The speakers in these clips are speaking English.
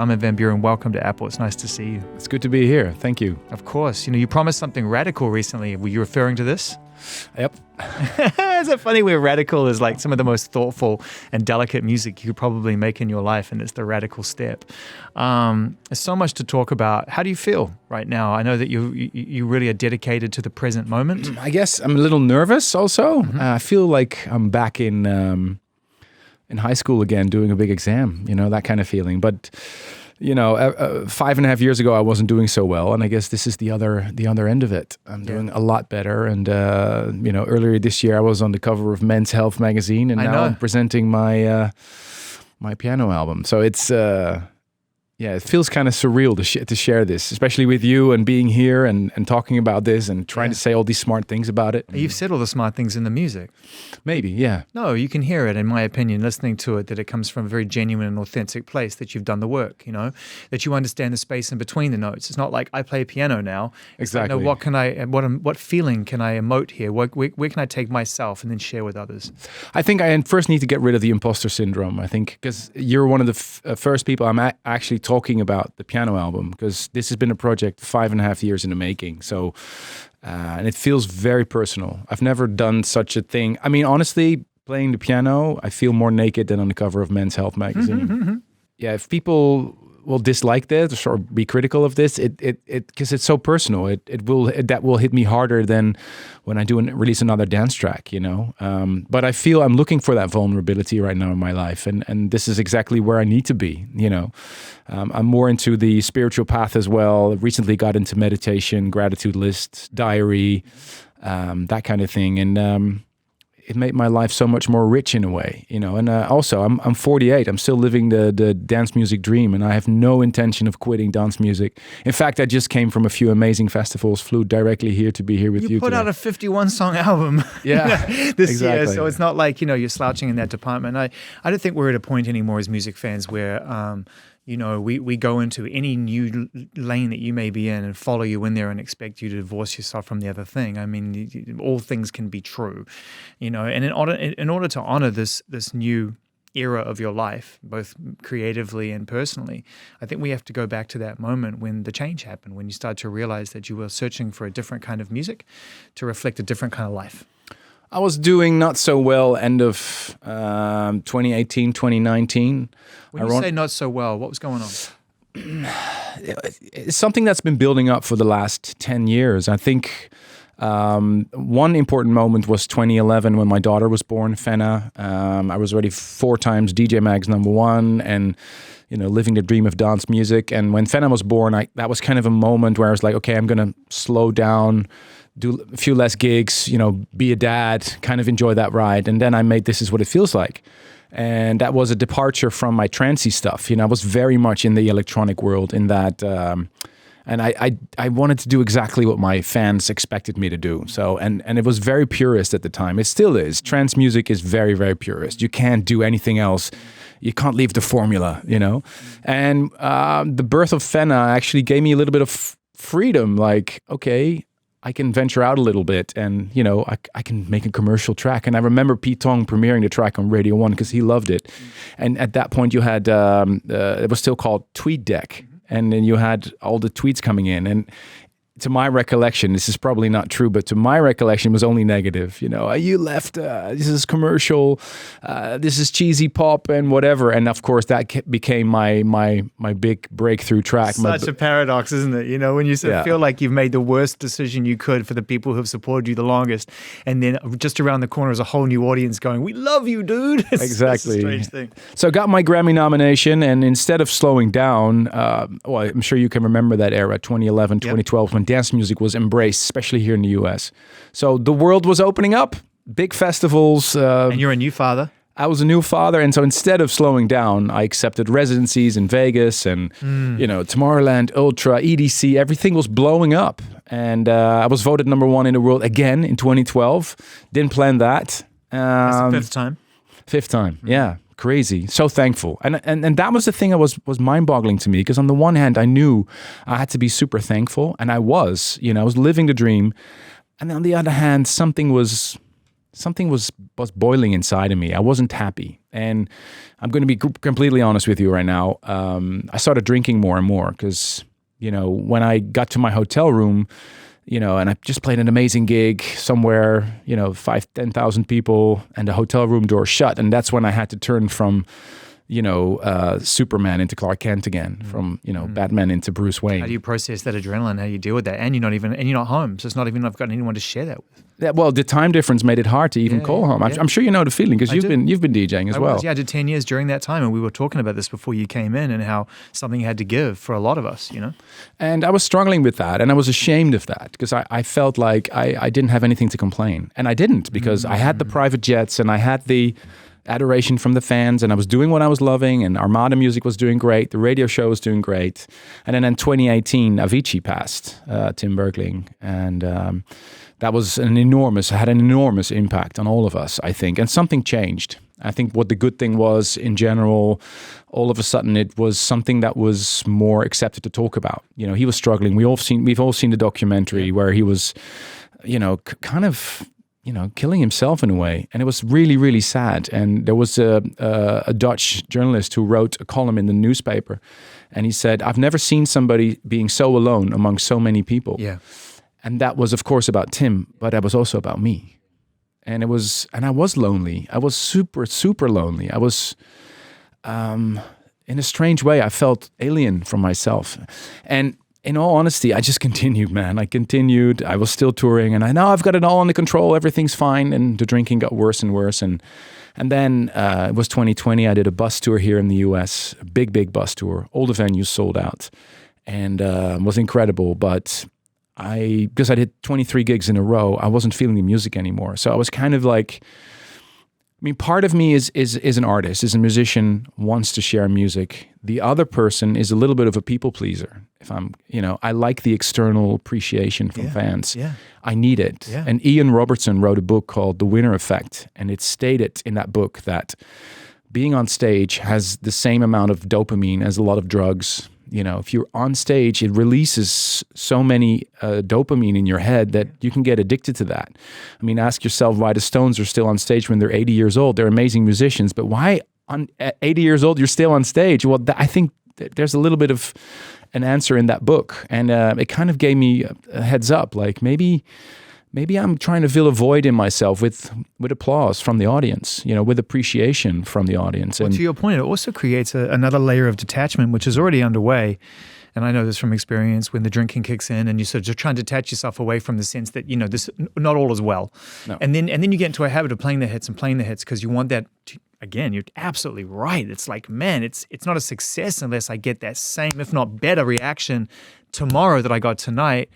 Armin van Buuren, welcome to Apple. It's nice to see you. It's good to be here. Thank you. Of course. You promised something radical recently. Were you referring to this? Yep. Is it funny where radical is like some of the most thoughtful and delicate music you could probably make in your life, and it's the radical step. There's so much to talk about. How do you feel right now? I know that you really are dedicated to the present moment. I guess I'm a little nervous also. I feel like I'm back in high school again, doing a big exam, that kind of feeling. But, 5.5 years ago, I wasn't doing so well. And I guess this is the other end of it. I'm doing a lot better. And, earlier this year, I was on the cover of Men's Health magazine. And now I'm presenting my piano album. So it's... it feels kind of surreal to share this, especially with you and being here and talking about this and trying to say all these smart things about it. You've said all the smart things in the music. Maybe, yeah. No, you can hear it, in my opinion, listening to it, that it comes from a very genuine and authentic place, that you've done the work, that you understand the space in between the notes. It's not like I play piano now. Exactly. What feeling can I emote here? Where can I take myself and then share with others? I think I first need to get rid of the imposter syndrome, I think, because you're one of the first people I'm actually talking about the piano album, because this has been a project 5.5 years in the making. So, and it feels very personal. I've never done such a thing. I mean, honestly, playing the piano, I feel more naked than on the cover of Men's Health magazine. Yeah, if people will dislike this or be critical of this, it because it's so personal, that will hit me harder than when I release another dance track, But I feel I'm looking for that vulnerability right now in my life, and this is exactly where I need to be, I'm more into the spiritual path as well. Recently got into meditation, gratitude list, diary, that kind of thing, and it made my life so much more rich in a way, And also, I'm 48. I'm still living the dance music dream, and I have no intention of quitting dance music. In fact, I just came from a few amazing festivals, flew directly here to be here with you. You put out a 51-song album, this exactly. year, so it's not like you're slouching in that department. I don't think we're at a point anymore as music fans where we go into any new lane that you may be in and follow you in there and expect you to divorce yourself from the other thing. I mean, all things can be true, and in order to honor this new era of your life, both creatively and personally, I think we have to go back to that moment when the change happened, when you start to realize that you were searching for a different kind of music to reflect a different kind of life. I was doing not so well end of 2018, 2019. When you say not so well, what was going on? It's something that's been building up for the last 10 years. I think one important moment was 2011 when my daughter was born, Fenna. I was already 4 times DJ Mag's #1 and, living the dream of dance music. And when Fenna was born, that was kind of a moment where I was like, okay, I'm going to slow down, do a few less gigs, be a dad, kind of enjoy that ride. And then I made This Is What It Feels Like. And that was a departure from my trancey stuff. I was very much in the electronic world in that, and I wanted to do exactly what my fans expected me to do. So, and it was very purist at the time. It still is. Trance music is very, very purist. You can't do anything else. You can't leave the formula, And the birth of Fenna actually gave me a little bit of freedom. Like, okay, I can venture out a little bit and, I can make a commercial track. And I remember Pete Tong premiering the track on Radio 1 because he loved it. And at that point you had, it was still called TweetDeck. And then you had all the tweets coming in. And to my recollection, this is probably not true, but to my recollection, it was only negative. You left, this is commercial, this is cheesy pop and whatever. And of course, that became my big breakthrough track. Such a paradox, isn't it? When you feel like you've made the worst decision you could for the people who've supported you the longest. And then just around the corner is a whole new audience going, we love you, dude. Exactly. It's a strange thing. So I got my Grammy nomination, and instead of slowing down, I'm sure you can remember that era, 2011, 2012, when dance music was embraced, especially here in the US. So the world was opening up, big festivals. And you're a new father. I was a new father, and so instead of slowing down, I accepted residencies in Vegas and, Tomorrowland, Ultra, EDC, everything was blowing up. And I was voted #1 in the world again in 2012. Didn't plan that. That's the 5th time. 5th time, yeah. Crazy. So thankful. And that was the thing that was mind-boggling to me, because on the one hand, I knew I had to be super thankful, and I was living the dream. And on the other hand, something was something was boiling inside of me. I wasn't happy. And I'm going to be completely honest with you right now. I started drinking more and more because, when I got to my hotel room, and I just played an amazing gig somewhere, 5,000-10,000 people, and the hotel room door shut. And that's when I had to turn from, Superman into Clark Kent again, from, Batman into Bruce Wayne. How do you process that adrenaline? How do you deal with that? And you're not home. So it's not even, I've got anyone to share that with. Yeah, well, the time difference made it hard to even call home. I'm sure you know the feeling because you've been DJing as well. I did 10 years during that time, and we were talking about this before you came in, and how something had to give for a lot of us, And I was struggling with that, and I was ashamed of that because I felt like I didn't have anything to complain, and I didn't because I had the private jets and I had the adoration from the fans, and I was doing what I was loving, and Armada music was doing great, the radio show was doing great, and then in 2018 Avicii passed, Tim Bergling, and that was had an enormous impact on all of us, I think, and something changed. I think what the good thing was, in general, all of a sudden it was something that was more accepted to talk about. He was struggling. We've all seen the documentary where he was, kind of, killing himself in a way, and it was really, really sad. And there was a Dutch journalist who wrote a column in the newspaper, and he said, "I've never seen somebody being so alone among so many people." Yeah. And that was, of course, about Tim, but it was also about me. And I was lonely. I was super, super lonely. I was, in a strange way, I felt alien from myself. And in all honesty, I just continued, man. I continued. I was still touring, and I know I've got it all under control. Everything's fine. And the drinking got worse and worse. And then it was 2020. I did a bus tour here in the US, a big, big bus tour. All the venues sold out, and it was incredible. But because I did 23 gigs in a row, I wasn't feeling the music anymore. So I was kind of like, part of me is an artist, is a musician, wants to share music. The other person is a little bit of a people pleaser. If I'm, I like the external appreciation from fans. Yeah. I need it. Yeah. And Ian Robertson wrote a book called The Winner Effect. And it stated in that book that being on stage has the same amount of dopamine as a lot of drugs. If you're on stage, it releases so many dopamine in your head that you can get addicted to that. Ask yourself why the Stones are still on stage when they're 80 years old. They're amazing musicians, but why at 80 years old you're still on stage? Well, I think there's a little bit of an answer in that book, and it kind of gave me a heads up, like maybe I'm trying to fill a void in myself with applause from the audience, with appreciation from the audience. Well, to your point, it also creates another layer of detachment, which is already underway. And I know this from experience when the drinking kicks in and you sort of just trying to detach yourself away from the sense that, this not all is well. No. And then you get into a habit of playing the hits because you want that to, again, you're absolutely right. It's like, man, it's not a success unless I get that same, if not better reaction tomorrow that I got tonight.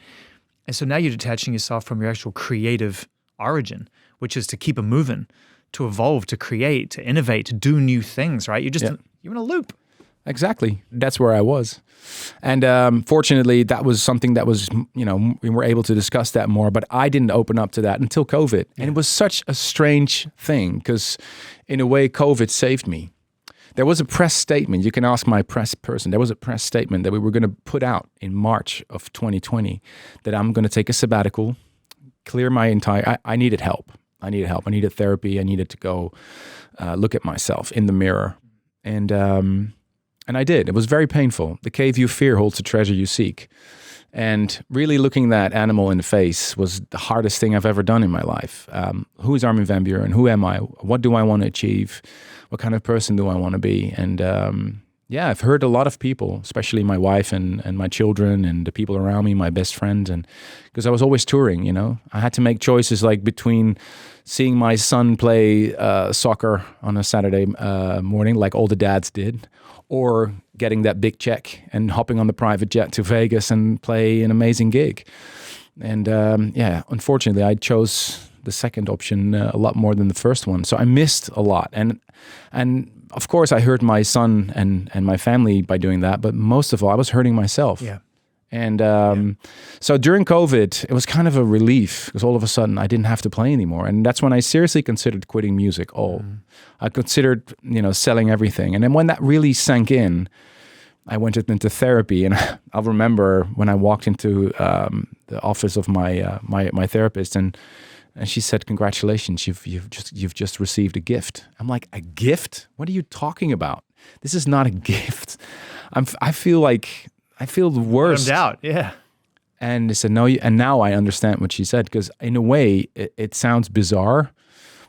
And so now you're detaching yourself from your actual creative origin, which is to keep it moving, to evolve, to create, to innovate, to do new things, right? You're in a loop. Exactly. That's where I was. And fortunately, that was something that was, we were able to discuss that more, but I didn't open up to that until COVID. And it was such a strange thing because in a way, COVID saved me. There was a press statement, you can ask my press person, there was a press statement that we were going to put out in March of 2020 that I'm going to take a sabbatical, clear my entire, I needed help. I needed therapy. I needed to go look at myself in the mirror. And I did. It was very painful. The cave you fear holds the treasure you seek. And really looking that animal in the face was the hardest thing I've ever done in my life. Who is Armin van Buuren? Who am I? What do I want to achieve? What kind of person do I want to be? And I've heard a lot of people, especially my wife and my children and the people around me, my best friends, and because I was always touring, I had to make choices like between seeing my son play soccer on a Saturday morning, like all the dads did, or getting that big check and hopping on the private jet to Vegas and play an amazing gig. And unfortunately, I chose the second option a lot more than the first one. So I missed a lot. And of course, I hurt my son and my family by doing that. But most of all, I was hurting myself. Yeah. And so during COVID, it was kind of a relief because all of a sudden I didn't have to play anymore. And that's when I seriously considered quitting music. I considered, selling everything. And then when that really sank in, I went into therapy. And I'll remember when I walked into the office of my therapist, and And she said, "Congratulations, you've just received a gift." I'm like, "A gift? What are you talking about? This is not a gift." I feel the worst. No doubt, yeah. And they said, "No," and now I understand what she said, because in a way it sounds bizarre,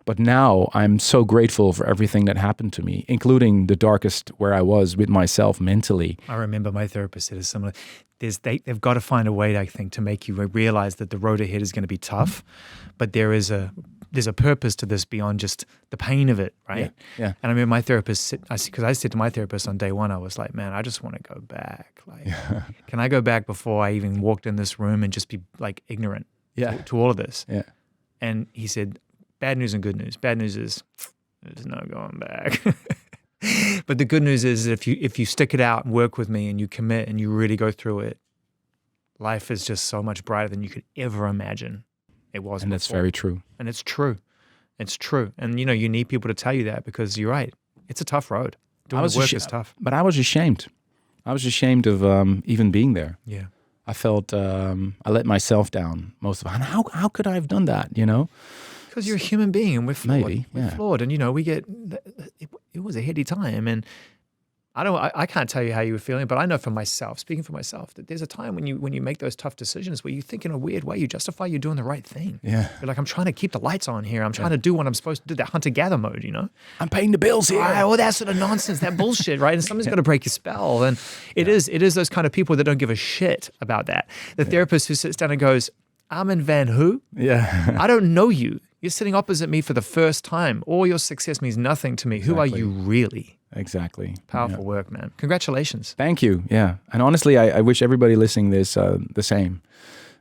but now I'm so grateful for everything that happened to me, including the darkest where I was with myself mentally. I remember my therapist said a similar. They've got to find a way, I think, to make you realize that the road ahead is going to be tough, but there's a purpose to this beyond just the pain of it, right? Yeah. And I remember my therapist, because I said to my therapist on day one, I was like, "Man, I just want to go back. Like, can I go back before I even walked in this room and just be like ignorant to all of this?" Yeah. And he said, "Bad news and good news. Bad news is there's no going back." But the good news is that if you stick it out and work with me and you commit and you really go through it, life is just so much brighter than you could ever imagine it was. And that's very true. And it's true. It's true. And you need people to tell you that, because you're right. It's a tough road. Doing the work is tough. But I was ashamed. I was ashamed of even being there. Yeah. I felt I let myself down most of the time. How could I have done that, Because you're a human being and we're flawed. Maybe, yeah. We're flawed. And, it was a heady time. And I can't tell you how you were feeling, but I know for myself, speaking for myself, that there's a time when you make those tough decisions where you think in a weird way, you justify you're doing the right thing. Yeah. You're like, I'm trying to keep the lights on here. I'm trying to do what I'm supposed to do, that hunter-gatherer mode, I'm paying the bills here. All that sort of nonsense, that bullshit, right? And somebody's got to break your spell. And it is those kind of people that don't give a shit about that. The therapist who sits down and goes, "Armin van who? Yeah. I don't know you. You're sitting opposite me for the first time. All your success means nothing to me. Who are you really?" Exactly. Powerful work, man. Congratulations. Thank you. Yeah. And honestly, I wish everybody listening this the same.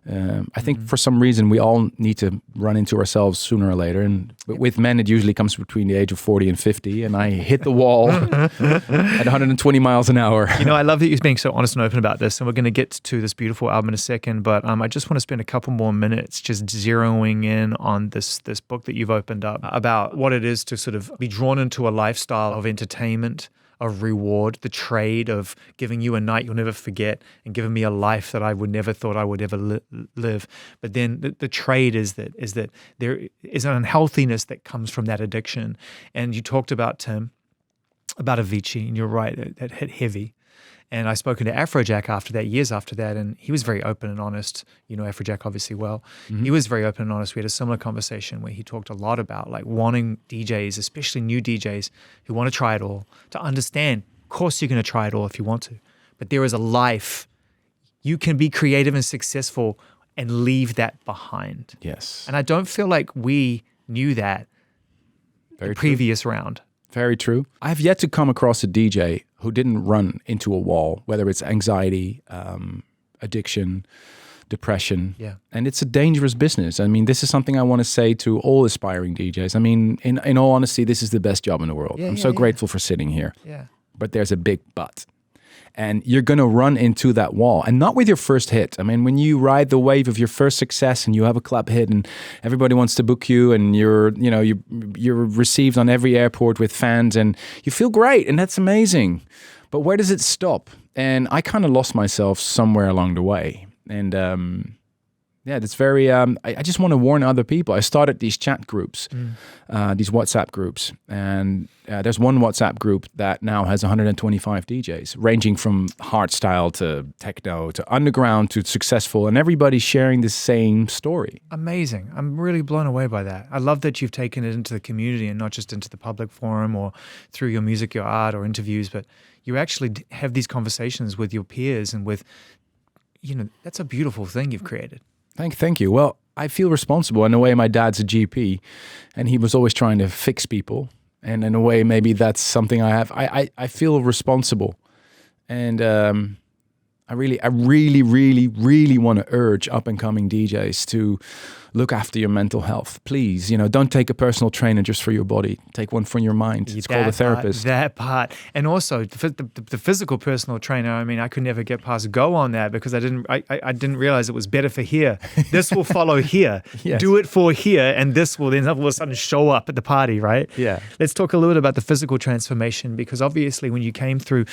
I think for some reason we all need to run into ourselves sooner or later. And with men, it usually comes between the age of 40 and 50. And I hit the wall at 120 miles an hour. I love that you're being so honest and open about this. And we're going to get to this beautiful album in a second. But I just want to spend a couple more minutes just zeroing in on this book that you've opened up about what it is to sort of be drawn into a lifestyle of entertainment, of reward, the trade of giving you a night you'll never forget and giving me a life that I would never thought I would ever live. But then the trade is that there is an unhealthiness that comes from that addiction. And you talked about, Tim, about Avicii, and you're right, that hit heavy. And I spoken to Afrojack after that, years after that, and he was very open and honest. Afrojack obviously well. Mm-hmm. He was very open and honest. We had a similar conversation where he talked a lot about like wanting DJs, especially new DJs who want to try it all, to understand, of course you're going to try it all if you want to, but there is a life. You can be creative and successful and leave that behind. Yes. And I don't feel like we knew that the previous round. Very true. I've yet to come across a DJ who didn't run into a wall, whether it's anxiety, addiction, depression. Yeah. And it's a dangerous business. I mean, this is something I want to say to all aspiring DJs. I mean, in all honesty, this is the best job in the world. I'm so grateful for sitting here. Yeah. But there's a big but. And you're going to run into that wall, and not with your first hit. I mean, when you ride the wave of your first success and you have a club hit and everybody wants to book you and you're received on every airport with fans and you feel great and that's amazing. But where does it stop? And I kind of lost myself somewhere along the way. And that's very, I just want to warn other people. I started these chat groups, these WhatsApp groups. And there's one WhatsApp group that now has 125 DJs, ranging from hardstyle to techno to underground to successful. And everybody's sharing the same story. Amazing. I'm really blown away by that. I love that you've taken it into the community and not just into the public forum or through your music, your art or interviews, but you actually have these conversations with your peers and with, that's a beautiful thing you've created. Thank you. Well, I feel responsible. In a way, my dad's a GP, and he was always trying to fix people. And in a way, maybe that's something I have. I feel responsible, and I really want to urge up and coming DJs to look after your mental health. Please, don't take a personal trainer just for your body. Take one for your mind. It's called a therapist. That part. And also the physical personal trainer, I mean, I could never get past go on that because I didn't realize it was better for here. This will follow here. Yes. Do it for here, and this will then all of a sudden show up at the party, right? Yeah. Let's talk a little bit about the physical transformation, because obviously when you came through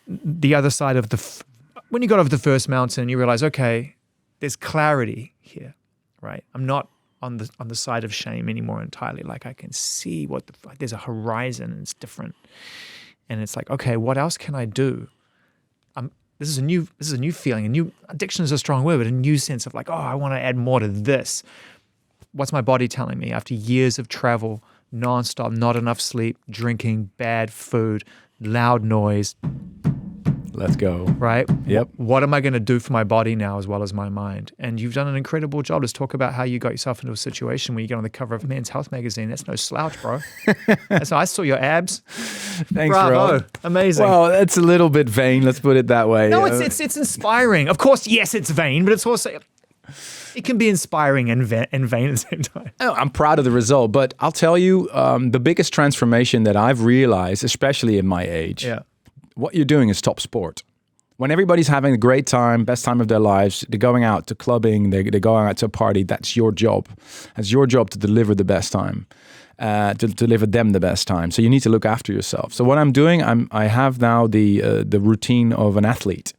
the other side of when you got over the first mountain, you realize, okay, there's clarity here. Right. I'm not on the side of shame anymore entirely. Like I can see like there's a horizon and it's different. And it's like, okay, what else can I do? This is a new feeling. A new addiction is a strong word, but a new sense of like, oh, I want to add more to this. What's my body telling me after years of travel, nonstop, not enough sleep, drinking, bad food, loud noise? Let's go. Right? Yep. What am I going to do for my body now as well as my mind? And you've done an incredible job. Let's talk about how you got yourself into a situation where you get on the cover of Men's Health magazine. That's no slouch, bro. I saw your abs. Thanks, Bravo. bro. Amazing. Well, it's a little bit vain. Let's put it that way. No, it's inspiring. Of course, yes, it's vain, but it's also... It can be inspiring and vain at the same time. I'm proud of the result, but I'll tell you, the biggest transformation that I've realized, especially in my age, what you're doing is top sport. When everybody's having a great time, best time of their lives, they're going out to clubbing, they're going out to a party, that's your job. It's your job to deliver the best time, to deliver them the best time. So you need to look after yourself. So what I'm doing, I have now the routine of an athlete.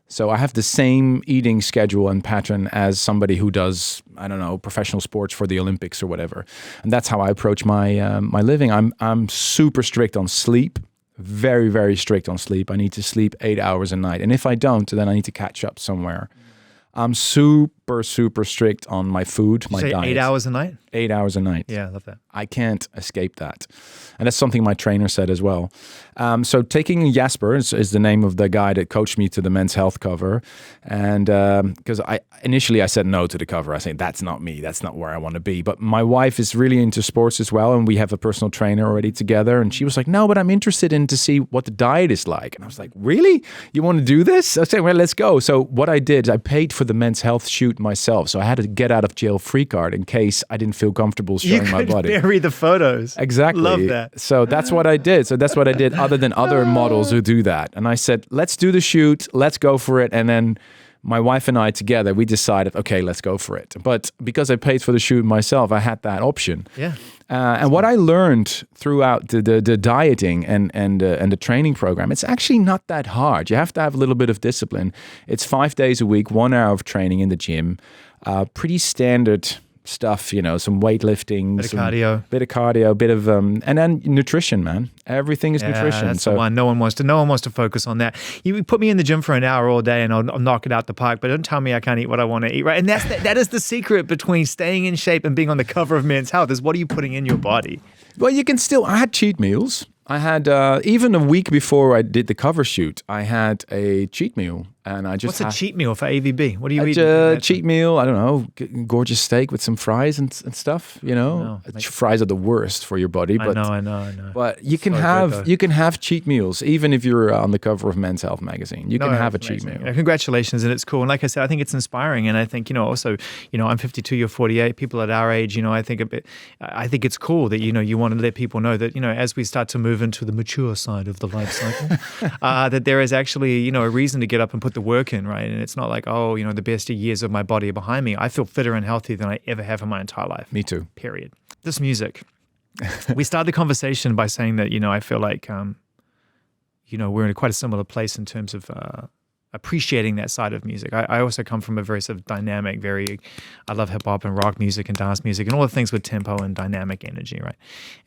So I have the same eating schedule and pattern as somebody who does, I don't know, professional sports for the Olympics or whatever. And that's how I approach my my living. I'm super strict on sleep, very, very strict on sleep. I need to sleep 8 hours a night. And if I don't, then I need to catch up somewhere. I'm super, super strict on my food, my diet. 8 hours a night? 8 hours a night. Yeah, I love that. I can't escape that. And that's something my trainer said as well. So taking Jasper is the name of the guy that coached me to the Men's Health cover. And because initially I said no to the cover. I said, that's not me. That's not where I want to be. But my wife is really into sports as well. And we have a personal trainer already together. And she was like, no, but I'm interested in to see what the diet is like. And I was like, really? You want to do this? I said, well, let's go. So what I did, I paid for the Men's Health shoot myself. So I had a get out of jail free card in case I didn't feel comfortable showing my body. You could bury the photos. Exactly. Love that. So that's what I did. Other than other models who do that. And I said, let's do the shoot. Let's go for it. And then my wife and I together, we decided, okay, let's go for it. But because I paid for the shoot myself, I had that option. Yeah. And what I learned throughout the dieting and the training program, it's actually not that hard. You have to have a little bit of discipline. It's 5 days a week, 1 hour of training in the gym, pretty standard stuff, some weightlifting, bit of cardio, bit of and then nutrition, man. Everything is nutrition. That's the one. No one wants to focus on that. You put me in the gym for an hour all day and I'll knock it out the park, but don't tell me I can't eat what I want to eat, right? And that is the secret between staying in shape and being on the cover of Men's Health is what are you putting in your body? Well, I had cheat meals. I had, even a week before I did the cover shoot, I had a cheat meal. And I just What's a cheat meal for AVB? What do you eat? A cheat meal, I don't know, gorgeous steak with some fries and stuff, Fries are the worst for your body. But, I know. But you can have cheat meals, even if you're on the cover of Men's Health magazine. You can have a cheat meal. Congratulations, and it's cool. And like I said, I think it's inspiring. And I think, also, I'm 52, you're 48, people at our age, I think it's cool that, you want to let people know that, as we start to move into the mature side of the life cycle, that there is actually, a reason to get up and put the work in, right? And it's not like, the best years of my body are behind me. I feel fitter and healthier than I ever have in my entire life. Me too. Period. This music. We started the conversation by saying that, I feel like, we're in quite a similar place in terms of appreciating that side of music. I also come from a very sort of dynamic, I love hip hop and rock music and dance music and all the things with tempo and dynamic energy, right?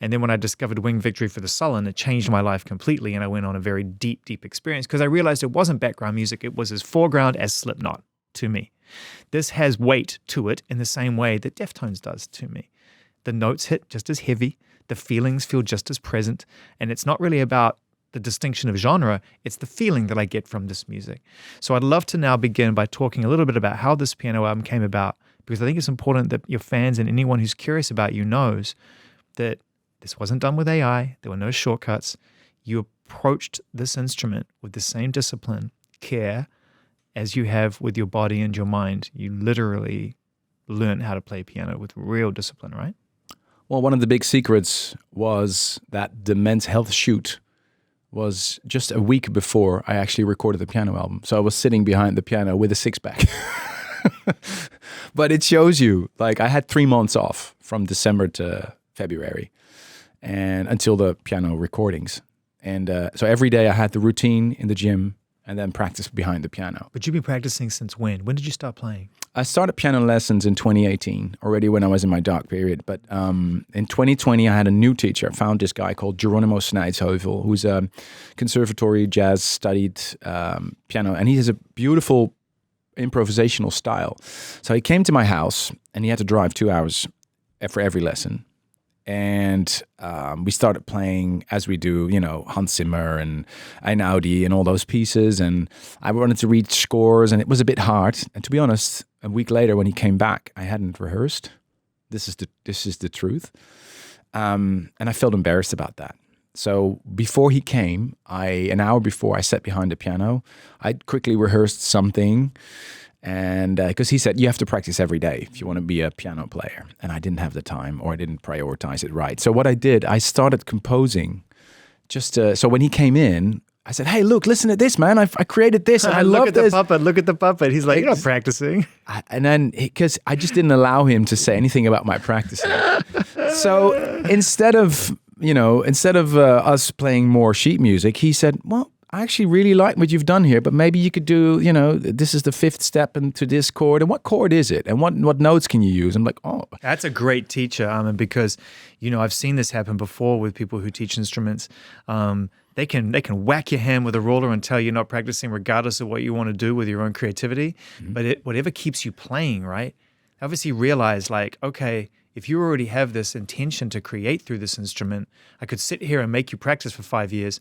And then when I discovered Winged Victory for the Sullen, it changed my life completely and I went on a very deep, deep experience because I realized it wasn't background music, it was as foreground as Slipknot to me. This has weight to it in the same way that Deftones does to me. The notes hit just as heavy, the feelings feel just as present, and it's not really about the distinction of genre, it's the feeling that I get from this music. So I'd love to now begin by talking a little bit about how this piano album came about, because I think it's important that your fans and anyone who's curious about you knows that this wasn't done with AI, there were no shortcuts. You approached this instrument with the same discipline, care, as you have with your body and your mind. You literally learned how to play piano with real discipline, right? Well, one of the big secrets was that the Men's Health shoot was just a week before I actually recorded the piano album. So I was sitting behind the piano with a six-pack. But it shows you, like I had 3 months off from December to February and until the piano recordings. And so every day I had the routine in the gym. and then practice behind the piano. But you've been practicing since when? When did you start playing? I started piano lessons in 2018, already when I was in my dark period. But in 2020, I had a new teacher. I found this guy called Geronimo Snijtsheuvel, who's a conservatory jazz studied piano. And he has a beautiful improvisational style. So he came to my house and he had to drive 2 hours for every lesson. And we started playing, as we do, Hans Zimmer and Einaudi and all those pieces. And I wanted to read scores, and it was a bit hard. And to be honest, a week later when he came back, I hadn't rehearsed. This is the truth. And I felt embarrassed about that. So before he came, an hour before I sat behind the piano, I quickly rehearsed something. And because he said, you have to practice every day if you want to be a piano player. And I didn't have the time, or I didn't prioritize it right. So what I did, I started composing so when he came in, I said, hey, look, listen to this, man. I created this and I love this. Look at the puppet. He's like, you're not practicing. And then, because I just didn't allow him to say anything about my practicing. So instead of us playing more sheet music, he said, well, I actually really like what you've done here, but maybe you could do, this is the fifth step into this chord. And what chord is it? And what notes can you use? I'm like, oh. That's a great teacher, Armin, because, I've seen this happen before with people who teach instruments. They can whack your hand with a ruler and tell you're not practicing regardless of what you want to do with your own creativity. Mm-hmm. But whatever keeps you playing, right? Obviously realize okay, if you already have this intention to create through this instrument, I could sit here and make you practice for 5 years,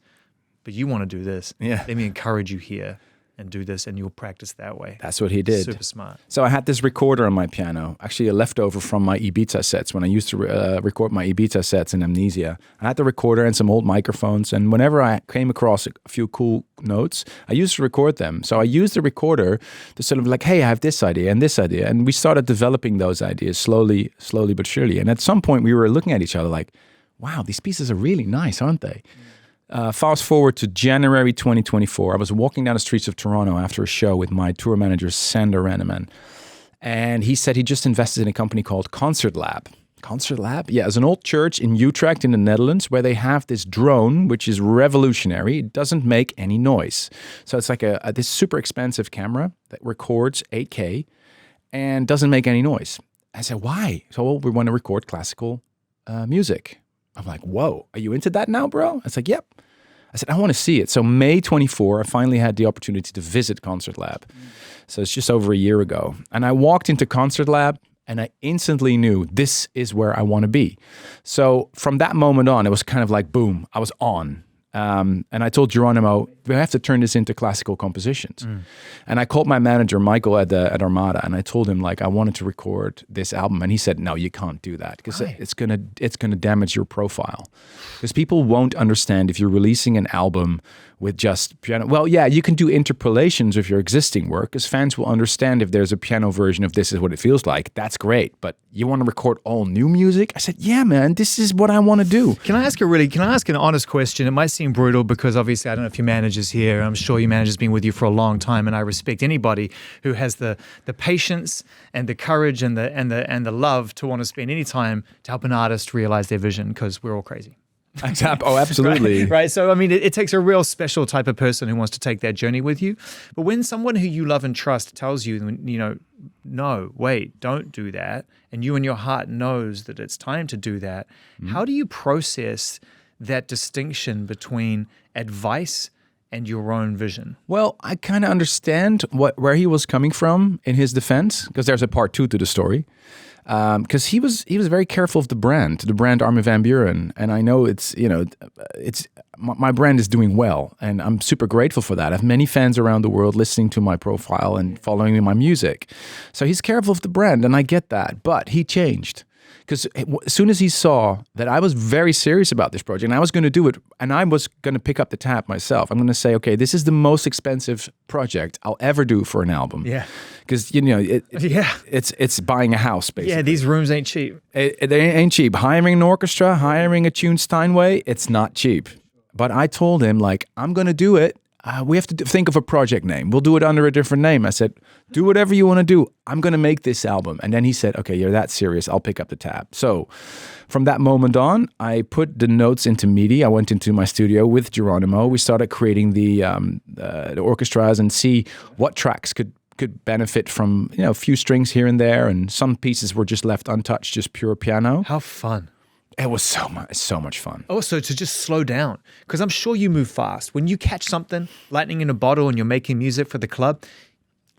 but you want to do this. Yeah. Let me encourage you here and do this, and you'll practice that way. That's what he did. Super smart. So I had this recorder on my piano, actually a leftover from my Ibiza sets when I used to record my Ibiza sets in Amnesia. I had the recorder and some old microphones, and whenever I came across a few cool notes, I used to record them. So I used the recorder to sort of hey, I have this idea and this idea, and we started developing those ideas slowly but surely. And at some point we were looking at each other like, wow, these pieces are really nice, aren't they? Fast forward to January 2024. I was walking down the streets of Toronto after a show with my tour manager, Sander Renneman. And he said he just invested in a company called Concert Lab. Concert Lab? Yeah, it's an old church in Utrecht in the Netherlands where they have this drone, which is revolutionary. It doesn't make any noise. So it's like this super expensive camera that records 8K and doesn't make any noise. I said, why? So, well, we want to record classical music. I'm like, whoa, are you into that now, bro? I was like, yep. I said, I want to see it. So May 24, I finally had the opportunity to visit Concert Lab. So it's just over a year ago. And I walked into Concert Lab and I instantly knew this is where I want to be. So from that moment on, it was kind of like, boom, I was on. And I told Geronimo, we have to turn this into classical compositions. And I called my manager, Michael, at Armada, and I told him, I wanted to record this album. And he said, no, you can't do that because it's gonna damage your profile. Because people won't understand if you're releasing an album with just piano. Well, yeah, you can do interpolations of your existing work because fans will understand if there's a piano version of This Is What It Feels Like. That's great. But you want to record all new music? I said, yeah, man, this is what I want to do. Can I ask an honest question? It might seem brutal because obviously I don't know if your manager's here. I'm sure your manager's been with you for a long time, and I respect anybody who has the patience and the courage and the love to want to spend any time to help an artist realize their vision, because we're all crazy. Oh, absolutely. Right. So, I mean, it takes a real special type of person who wants to take that journey with you. But when someone who you love and trust tells you, no, wait, don't do that, and you in your heart knows that it's time to do that, how do you process that distinction between advice and your own vision? Well, I kind of understand where he was coming from in his defense, because there's a part 2 to the story. Because he was very careful of the brand Armin van Buuren, and I know it's my brand is doing well, and I'm super grateful for that. I have many fans around the world listening to my profile and following my music, so he's careful of the brand, and I get that. But he changed. Because as soon as he saw that I was very serious about this project and I was going to do it, and I was going to pick up the tab myself, I'm going to say, okay, this is the most expensive project I'll ever do for an album. Yeah. Because, it's buying a house, basically. Yeah, these rooms ain't cheap. They ain't cheap. Hiring an orchestra, hiring a tuned Steinway, it's not cheap. But I told him, I'm going to do it. we have to think of a project name. We'll do it under a different name. I said, do whatever you want to do. I'm going to make this album. And then he said, okay, you're that serious. I'll pick up the tab. So from that moment on, I put the notes into MIDI. I went into my studio with Geronimo. We started creating the orchestras and see what tracks could benefit from, a few strings here and there. And some pieces were just left untouched, just pure piano. How fun. It was so much fun. Also, to just slow down, because I'm sure you move fast. When you catch something, lightning in a bottle, and you're making music for the club,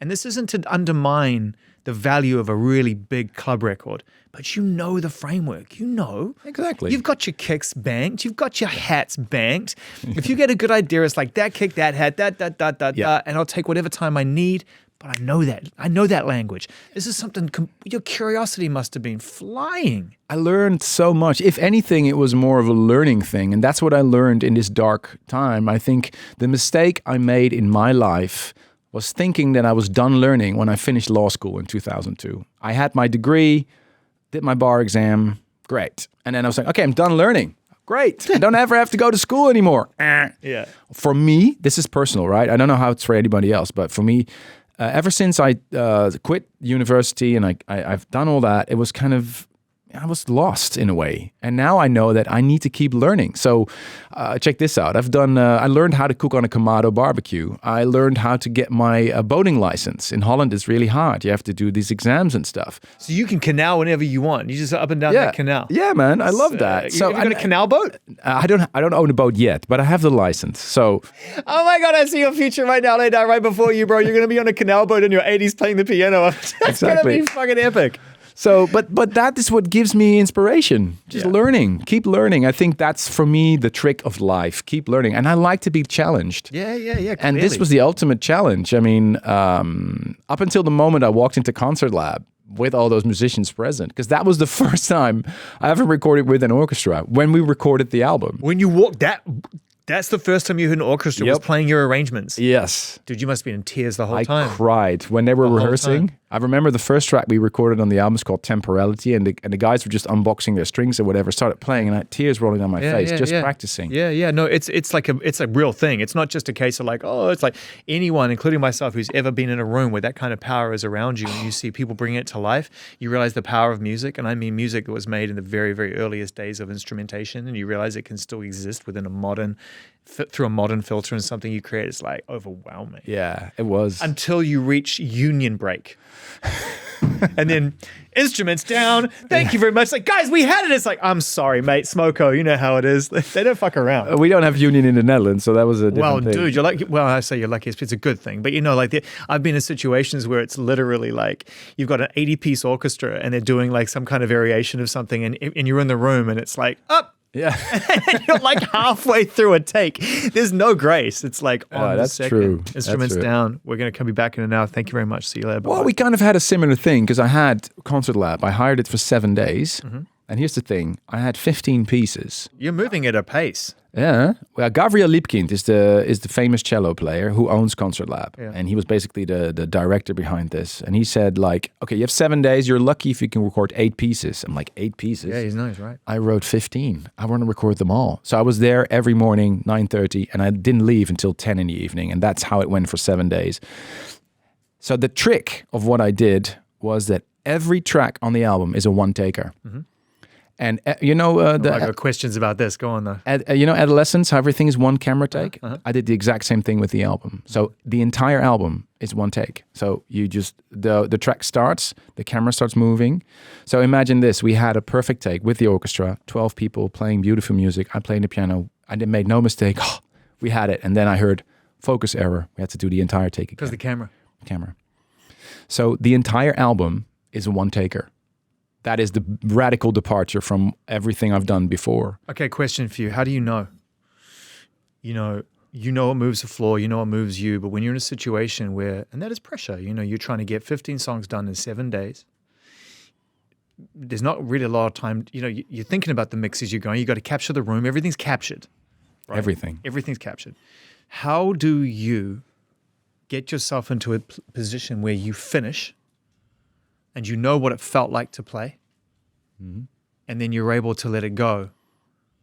and this isn't to undermine the value of a really big club record, but you know the framework. You know. Exactly. You've got your kicks banked. You've got your hats banked. If you get a good idea, it's like that kick, that hat, that, and I'll take whatever time I need. But I know that. I know that language. This is something, your curiosity must have been flying. I learned so much. If anything, it was more of a learning thing. And that's what I learned in this dark time. I think the mistake I made in my life was thinking that I was done learning when I finished law school in 2002. I had my degree, did my bar exam, great. And then I was like, okay, I'm done learning. Great. I don't ever have to go to school anymore. Yeah. For me, this is personal, right? I don't know how it's for anybody else, but for me, ever since I quit university and I've done all that, it was kind of, I was lost in a way. And now I know that I need to keep learning. So check this out. I learned how to cook on a Kamado barbecue. I learned how to get my boating license. In Holland, it's really hard. You have to do these exams and stuff. So you can canal whenever you want. You just up and down that canal. Yeah, man. I love that. So you got a canal boat? I don't own a boat yet, but I have the license. So. Oh my God, I see your future right now, laid out right before you, bro. You're going to be on a canal boat in your 80s playing the piano. That's going to be fucking epic. So, but that is what gives me inspiration. Just learning, keep learning. I think that's for me the trick of life. Keep learning, and I like to be challenged. Yeah. And this was the ultimate challenge. I mean, up until the moment I walked into Concert Lab with all those musicians present, because that was the first time I ever recorded with an orchestra. When we recorded the album, when you walked that's the first time you heard an orchestra was playing your arrangements. Yes. Dude, you must have been in tears the whole time. I cried when they were rehearsing. I remember the first track we recorded on the album is called Temporality, and the guys were just unboxing their strings or whatever, started playing, and I had tears rolling down my face just practicing. Yeah. No, it's a real thing. It's not just a case of like, oh, it's like anyone, including myself, who's ever been in a room where that kind of power is around you and you see people bringing it to life, you realize the power of music. And I mean music that was made in the very, very earliest days of instrumentation, and you realize it can still exist within through a modern filter, and something you create is like overwhelming. Yeah, it was. Until you reach union break. And then instruments down. Thank you very much. Like, guys, we had it. It's like, I'm sorry, mate. Smoko, you know how it is. They don't fuck around. We don't have union in the Netherlands, so that was a different thing. Dude, you're lucky. Well, I say you're lucky. It's a good thing. But I've been in situations where it's literally like you've got an 80-piece orchestra and they're doing like some kind of variation of something, and you're in the room and it's like, up. Yeah. And you're like halfway through a take. There's no grace. It's like, that's second. true. Instruments That's down. We're going to come back in an hour. Thank you very much. See you later. Bye-bye. Well, we kind of had a similar thing because I had Concert Lab. I hired it for 7 days. Mm-hmm. And here's the thing. I had 15 pieces. You're moving at a pace. Yeah. Well, Gabriel Liebkind is the famous cello player who owns Concert Lab. Yeah. And he was basically the director behind this. And he said, like, okay, you have 7 days. You're lucky if you can record 8 pieces. I'm like, 8 pieces? Yeah, he's nice, right? I wrote 15. I want to record them all. So I was there every morning, 9:30, and I didn't leave until 10 in the evening. And that's how it went for 7 days. So the trick of what I did was that every track on the album is a one-taker. Mm-hmm. And I got questions about this. Go on though. Adolescence, how everything is one camera take. I did the exact same thing with the album. So the entire album is one take. So you just the track starts, the camera starts moving. So imagine this: we had a perfect take with the orchestra, 12 people playing beautiful music. I played the piano. I made no mistake. Oh, we had it, and then I heard focus error. We had to do the entire take again. Because the camera. So the entire album is a one taker. That is the radical departure from everything I've done before. Okay, question for you. How do you know? You know what moves the floor, you know what moves you, but when you're in a situation where, and that is pressure, you're trying to get 15 songs done in 7 days. There's not really a lot of time, you're thinking about the mixes you're going, you got to capture the room, everything's captured. Right? Everything's captured. How do you get yourself into a position where you finish and you know what it felt like to play, and then you're able to let it go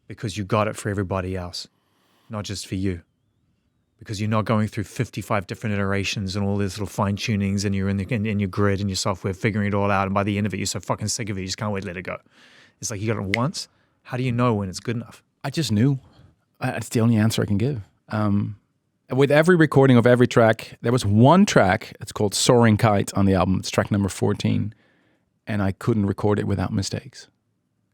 because you got it for everybody else, not just for you? because you're not going through 55 different iterations and all these little fine tunings, and you're in your grid and your software figuring it all out. And by the end of it, you're so fucking sick of it, you just can't wait to let it go. It's like you got it once. How do you know when it's good enough? I just knew. It's the only answer I can give. With every recording of every track, there was one track, it's called Soaring Kite on the album. It's track number 14. And I couldn't record it without mistakes.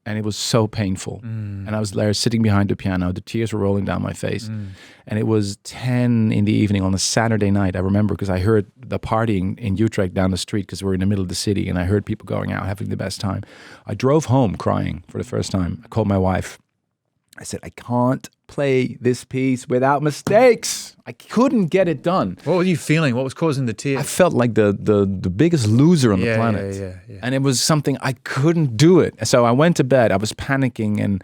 And it was so painful. And I was there sitting behind the piano. The tears were rolling down my face. And it was 10 in the evening on a Saturday night. I remember because I heard the partying in Utrecht down the street because we're in the middle of the city. And I heard people going out having the best time. I drove home crying for the first time. I called my wife. I said, I can't play this piece without mistakes. I couldn't get it done. What were you feeling? What was causing the tears? I felt like the biggest loser on the planet. Yeah. And it was something I couldn't do it. So I went to bed. I was panicking and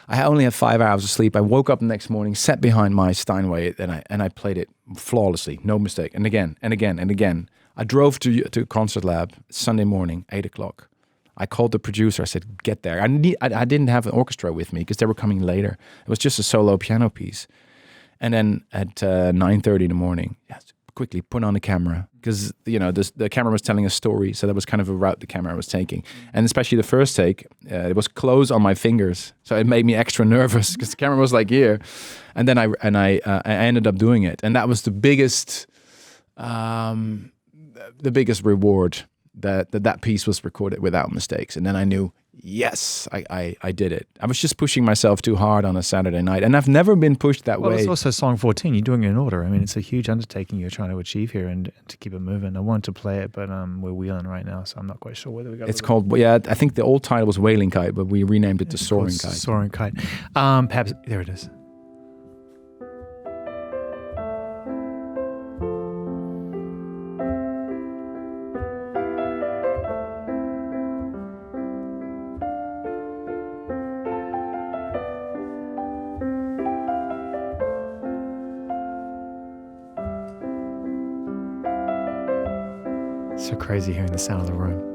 I only had 5 hours of sleep. I woke up the next morning, sat behind my Steinway, and I played it flawlessly, no mistake. And again, and again, and again. I drove to Concert Lab Sunday morning, 8 o'clock. I called the producer. I said, get there. I didn't have an orchestra with me because they were coming later. It was just a solo piano piece. And then at 9:30 in the morning, quickly put on the camera because, the camera was telling a story. So that was kind of a route the camera was taking. And especially the first take, it was close on my fingers. So it made me extra nervous because the camera was like here. And then I ended up doing it. And that was the biggest reward. That piece was recorded without mistakes. And then I knew, yes, I did it. I was just pushing myself too hard on a Saturday night. And I've never been pushed that way. It's also song 14. You're doing it in order. I mean, it's a huge undertaking you're trying to achieve here and to keep it moving. I want to play it, but we're wheeling right now, so I'm not quite sure whether we got It's called, I think the old title was Wailing Kite, but we renamed it to Soaring Kite. Soaring Kite. Perhaps, there it is. So crazy hearing the sound of the room.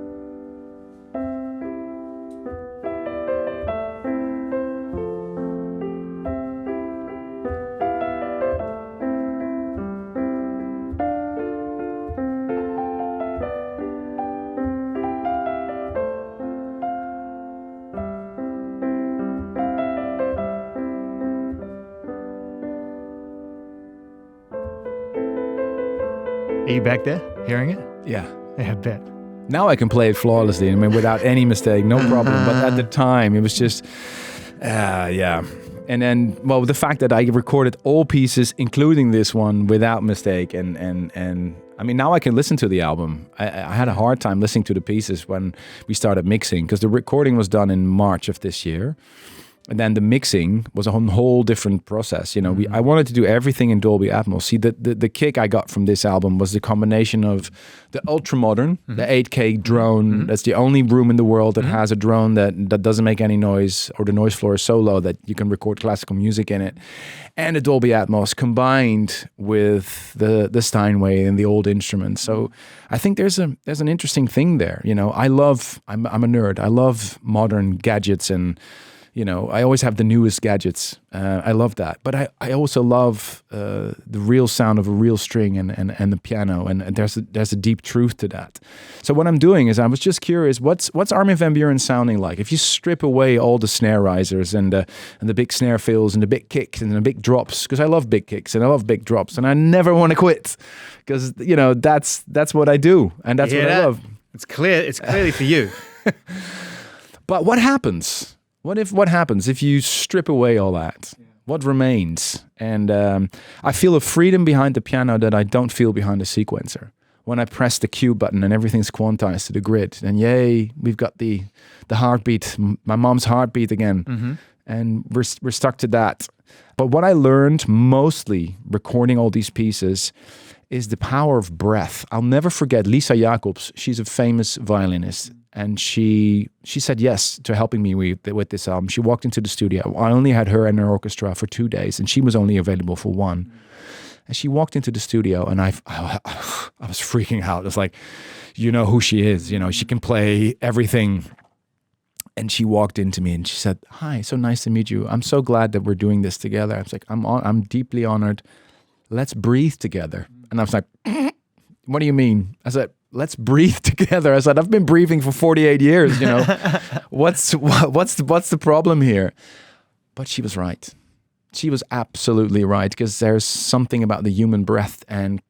Are you back there hearing it? Yeah. I bet. Now I can play it flawlessly, without any mistake, no problem. But at the time, it was just, yeah. And then, the fact that I recorded all pieces, including this one, without mistake, and now I can listen to the album. I had a hard time listening to the pieces when we started mixing, because the recording was done in March of this year. And then the mixing was a whole different process. I wanted to do everything in Dolby Atmos. See, the kick I got from this album was the combination of the ultra modern, the 8K drone. That's the only room in the world that has a drone that doesn't make any noise, or the noise floor is so low that you can record classical music in it, and the Dolby Atmos combined with the Steinway and the old instruments. So I think there's an interesting thing there. I'm a nerd. I love modern gadgets and. I always have the newest gadgets. I love that. But I also love the real sound of a real string and the piano. And there's a deep truth to that. So what I'm doing is I was just curious, what's Armin van Buuren sounding like? If you strip away all the snare risers and the big snare fills and the big kicks and the big drops, because I love big kicks and I love big drops and I never want to quit because, that's what I do. And that's what I love. It's clear. It's clearly for you. But what happens? What happens if you strip away all that? Yeah. What remains? And I feel a freedom behind the piano that I don't feel behind the sequencer. When I press the cue button and everything's quantized to the grid, then yay, we've got the heartbeat, my mom's heartbeat again, and we're stuck to that. But what I learned mostly recording all these pieces is the power of breath. I'll never forget Lisa Jacobs. She's a famous violinist. And she said yes to helping me with this album. She walked into the studio. I only had her and her orchestra for 2 days, and she was only available for 1. And she walked into the studio, and I was freaking out. It's like, who she is. She can play everything. And she walked into me, and she said, "Hi, so nice to meet you. I'm so glad that we're doing this together." I was like, "I'm deeply honored. let's breathe together. And I was like, what do you mean? I said, let's breathe together. I said, I've been breathing for 48 years, you know. What's the problem here? But she was right. She was absolutely right, because there's something about the human breath and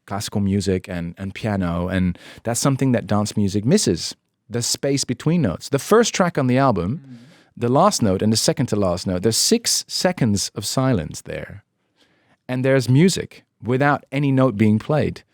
classical music and piano, and that's something that dance music misses. The space between notes. The first track on the album, the last note and the second to last note, there's 6 seconds of silence there. And there's music without any note being played.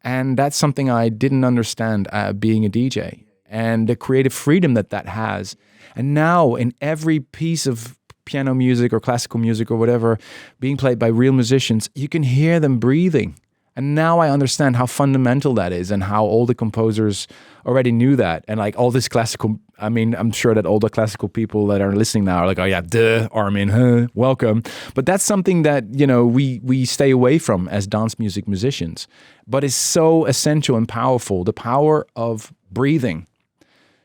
And that's something I didn't understand being a DJ, and the creative freedom that has. And now in every piece of piano music or classical music or whatever being played by real musicians, you can hear them breathing. And now I understand how fundamental that is, and how all the composers already knew that. And like all this classical, I mean, I'm sure that all the classical people that are listening now are like, oh yeah, duh, Armin, huh, welcome. But that's something that, you know, we stay away from as dance music musicians. But it's so essential and powerful, the power of breathing.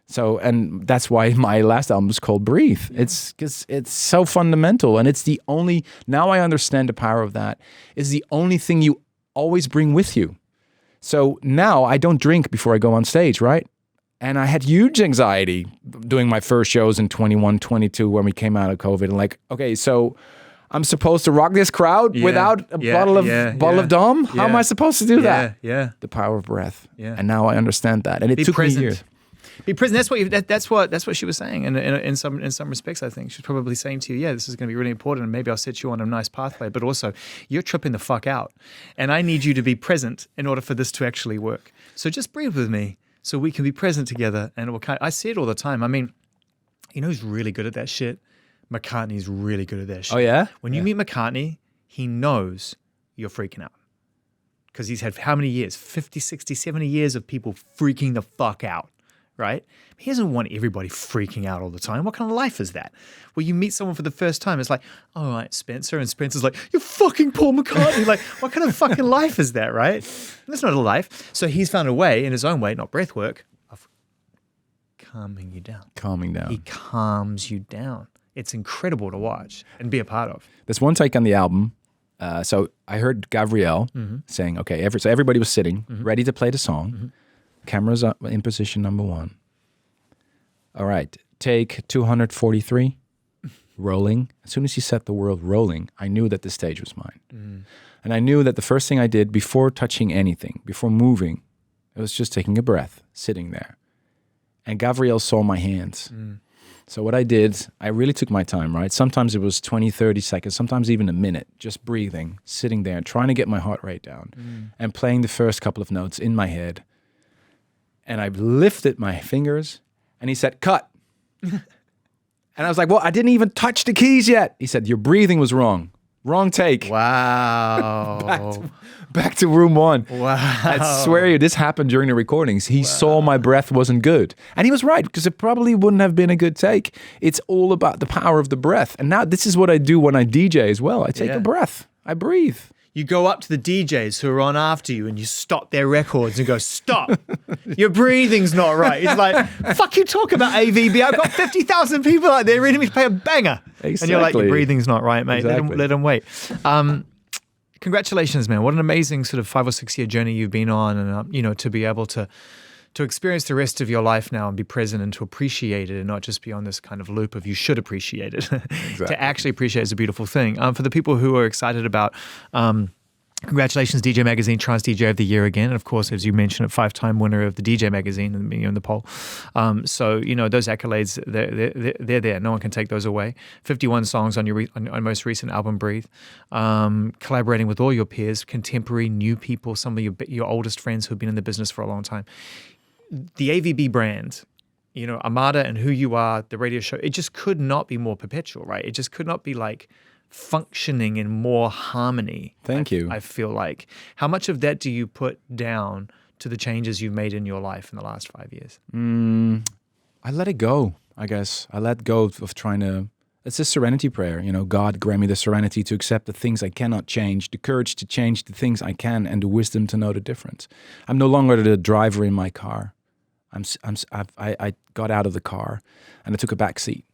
So, and that's why my last album is called Breathe. It's because it's so fundamental, and it's the only, now I understand the power of that. It's the only thing you always bring with you. So now I don't drink before I go on stage, right? And I had huge anxiety doing my first shows in 21, 22 when we came out of COVID. And like, okay, so I'm supposed to rock this crowd without a bottle of Dom? How am I supposed to do that? Yeah. The power of breath. Yeah. And now I understand that. And it took me years. Be present. That's what she was saying. And in some respects, I think she's probably saying to you, yeah, this is going to be really important, and maybe I'll set you on a nice pathway. But also, you're tripping the fuck out, and I need you to be present in order for this to actually work. So just breathe with me, so we can be present together. And it will I see it all the time. I mean, you know who's really good at that shit? McCartney's really good at that shit. Oh yeah. When you meet McCartney, he knows you're freaking out. Because he's had how many years? 50, 60, 70 years of people freaking the fuck out. Right? He doesn't want everybody freaking out all the time. What kind of life is that? Where you meet someone for the first time, it's like, all right, Spencer. And Spencer's like, you're fucking Paul McCartney. Like, what kind of fucking life is that, right? That's not a life. So he's found a way, in his own way, not breath work, of calming you down. Calming down. He calms you down. It's incredible to watch and be a part of. There's one take on the album. So I heard Gabrielle saying, okay, so everybody was sitting, ready to play the song. Cameras up in position number 1. All right, take 243, rolling. As soon as he set the word rolling, I knew that the stage was mine. And I knew that the first thing I did before touching anything, before moving, it was just taking a breath, sitting there. And Gabrielle saw my hands. So what I did, I really took my time, right? Sometimes it was 20, 30 seconds, sometimes even a minute, just breathing, sitting there, trying to get my heart rate down, and playing the first couple of notes in my head. And I lifted my fingers, and he said, cut. And I was like, well, I didn't even touch the keys yet. He said, your breathing was wrong. Wrong take. Wow. back to room 1. Wow. I swear you, this happened during the recordings. He saw my breath wasn't good. And he was right, because it probably wouldn't have been a good take. It's all about the power of the breath. And now this is what I do when I DJ as well. I take a breath. I breathe. You go up to the DJs who are on after you and you stop their records and go, stop, your breathing's not right. It's like, fuck you talk about AVB. I've got 50,000 people out there ready to play a banger. Exactly. And you're like, your breathing's not right, mate. Exactly. Let them wait. Congratulations, man. What an amazing sort of 5 or 6 year journey you've been on. And, you know, to be able to experience the rest of your life now and be present and to appreciate it and not just be on this kind of loop of you should appreciate it. Exactly. To actually appreciate it is a beautiful thing. For the people who are excited about, congratulations, DJ Magazine Trance DJ of the Year again. And of course, as you mentioned, a 5-time winner of the DJ Magazine in the poll. So, you know, those accolades, they're there. No one can take those away. 51 songs on your most recent album, Breathe. Collaborating with all your peers, contemporary, new people, some of your oldest friends who've been in the business for a long time. The AVB brand, you know, Armada and who you are, the radio show, it just could not be more perpetual, right? It just could not be like functioning in more harmony. Thank you. I feel like. How much of that do you put down to the changes you've made in your life in the last 5 years? I let it go, I guess. I let go of trying to, it's a serenity prayer. You know, God, grant me the serenity to accept the things I cannot change, the courage to change the things I can, and the wisdom to know the difference. I'm no longer the driver in my car. I got out of the car and I took a back seat.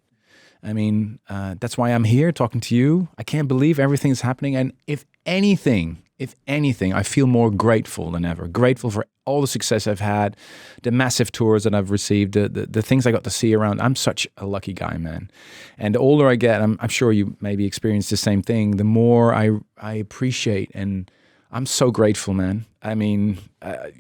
I mean, that's why I'm here talking to you. I can't believe everything's happening. And if anything, I feel more grateful than ever. Grateful for all the success I've had, the massive tours that I've received, the things I got to see around. I'm such a lucky guy, man. And the older I get, I'm sure you maybe experience the same thing, the more I appreciate, and I'm so grateful, man. I mean, I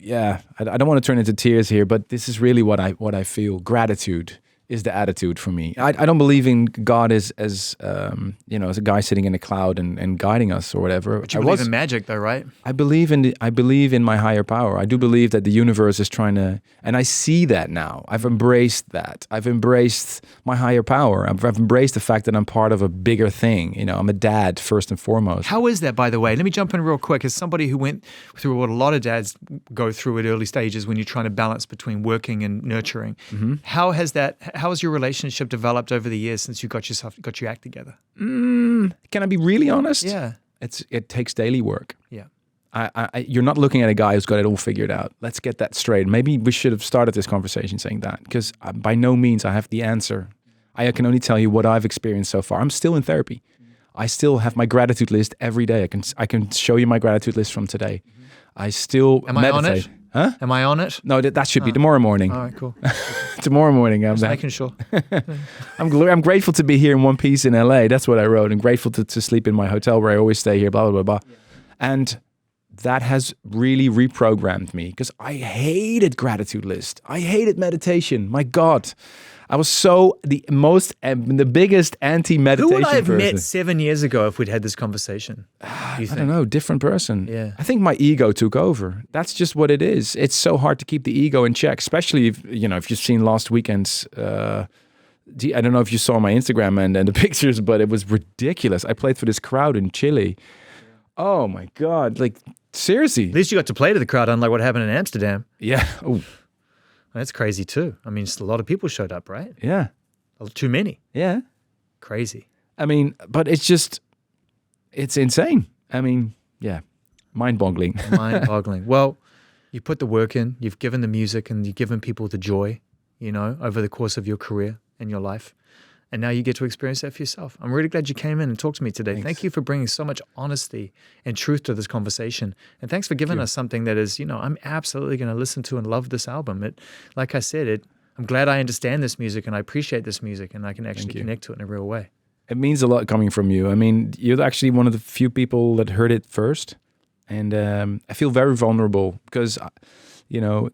don't want to turn into tears here, but this is really what I feel. Gratitude is the attitude for me. I don't believe in God as as a guy sitting in a cloud and guiding us or whatever. But you believe in magic, though, right? I believe in my higher power. I do believe that the universe is trying to, and I see that now. I've embraced that. I've embraced my higher power. I've embraced the fact that I'm part of a bigger thing. I'm a dad first and foremost. How is that, by the way? Let me jump in real quick. As somebody who went through what a lot of dads go through at early stages when you're trying to balance between working and nurturing, how has your relationship developed over the years since you got your act together? Can I be really honest? Yeah. It takes daily work. Yeah. You're not looking at a guy who's got it all figured out. Let's get that straight. Maybe we should have started this conversation saying that, because by no means I have the answer. I can only tell you what I've experienced so far. I'm still in therapy. I still have my gratitude list every day. I can show you my gratitude list from today. I still Am meditate. I on it? Huh? Am I on it? No, that should be tomorrow morning. All right, cool. Tomorrow morning. Just making sure. I'm grateful to be here in one piece in LA. That's what I wrote. And grateful to sleep in my hotel where I always stay here, blah, blah, blah, blah. Yeah. And that has really reprogrammed me, because I hated gratitude list. I hated meditation. My God. I was the biggest anti-meditation Who would I have person. met 7 years ago if we'd had this conversation? I don't know, different person. Yeah. I think my ego took over. That's just what it is. It's so hard to keep the ego in check, especially if you've seen last weekend's. I don't know if you saw my Instagram and the pictures, but it was ridiculous. I played for this crowd in Chile. Yeah. Oh my God! Like, seriously. At least you got to play to the crowd, unlike what happened in Amsterdam. Yeah. Oh. That's crazy too. I mean, a lot of people showed up, right? Yeah. Too many. Yeah. Crazy. I mean, but it's insane. I mean, yeah, mind-boggling. Mind-boggling. Well, you put the work in, you've given the music, and you've given people the joy, over the course of your career and your life. And now you get to experience that for yourself. I'm really glad you came in and talked to me today. Thanks. Thank you for bringing so much honesty and truth to this conversation. And thanks for giving us something that is, I'm absolutely going to listen to and love this album. Like I said, I'm glad I understand this music and I appreciate this music and I can actually connect to it in a real way. It means a lot coming from you. I mean, you're actually one of the few people that heard it first. And I feel very vulnerable because,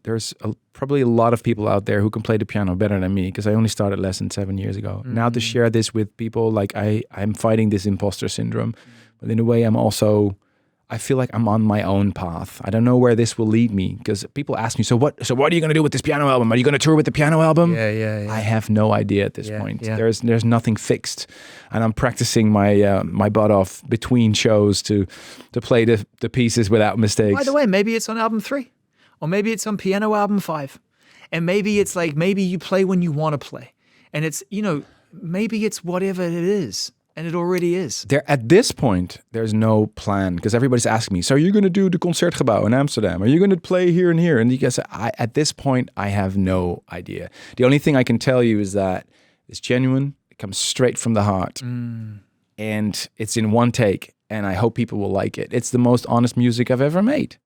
there's probably a lot of people out there who can play the piano better than me, because I only started less than 7 years ago. Mm-hmm. Now to share this with people, like I'm fighting this imposter syndrome. But in a way, I feel like I'm on my own path. I don't know where this will lead me, because people ask me, so what are you going to do with this piano album? Are you going to tour with the piano album? Yeah. I have no idea at this point. Yeah. There's nothing fixed. And I'm practicing my butt off between shows to play the pieces without mistakes. By the way, maybe it's on album 3. Or maybe it's on piano album 5. And maybe it's like, maybe you play when you want to play. And it's, maybe it's whatever it is. And it already is. At this point, there's no plan, because everybody's asking me, so are you going to do the Concertgebouw in Amsterdam? Are you going to play here and here? And you guys, at this point, I have no idea. The only thing I can tell you is that it's genuine. It comes straight from the heart. And it's in one take. And I hope people will like it. It's the most honest music I've ever made.